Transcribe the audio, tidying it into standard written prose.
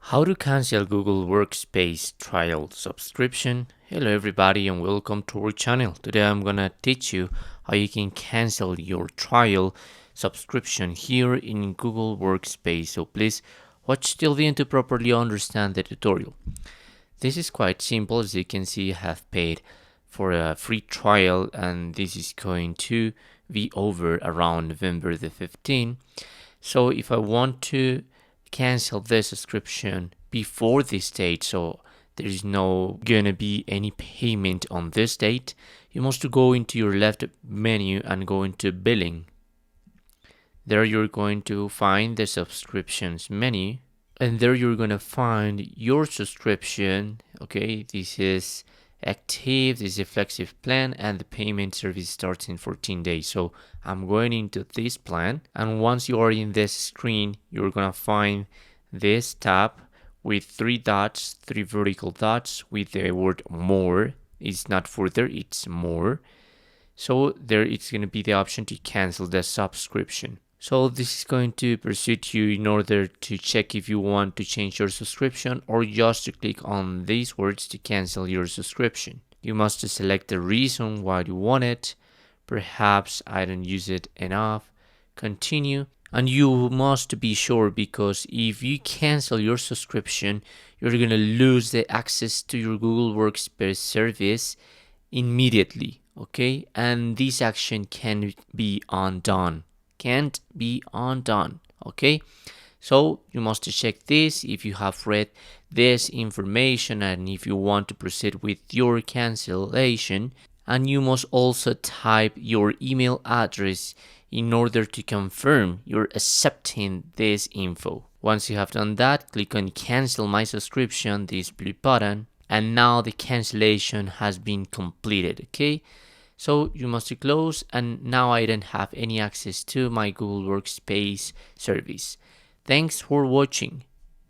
How to cancel Google Workspace Trial subscription. Hello everybody and welcome to our channel. Today I'm gonna teach you how you can cancel your trial subscription here in Google Workspace. So please watch till the end to properly understand the tutorial. This is quite simple. As you can see, I have paid for a free trial and this is going to be over around November the 15th. So if I want to cancel the subscription before this date, so there is no gonna be any payment on this date, you must go into your left menu and go into billing. There you're going to find the subscriptions menu, and there you're gonna find your subscription. Okay, this is active, this is a flexible plan, and the payment service starts in 14 days. So I'm going into this plan, and once you are in this screen, you're gonna find this tab with three vertical dots with the word more. It's not further, it's more. So there it's gonna be the option to cancel the subscription. So this is going to pursuit you in order to check if you want to change your subscription or just to click on these words to cancel your subscription. You must select the reason why you want it. Perhaps I don't use it enough. Continue. And you must be sure, because if you cancel your subscription, you're going to lose the access to your Google Workspace service immediately. Okay? And this action can be undone. Can't be undone. Okay, so you must check this if you have read this information and if you want to proceed with your cancellation. And you must also type your email address in order to confirm you're accepting this info. Once you have done that, click on cancel my subscription, this blue button, and now the cancellation has been completed. Okay, so you must close, and now I don't have any access to my Google Workspace service. Thanks for watching.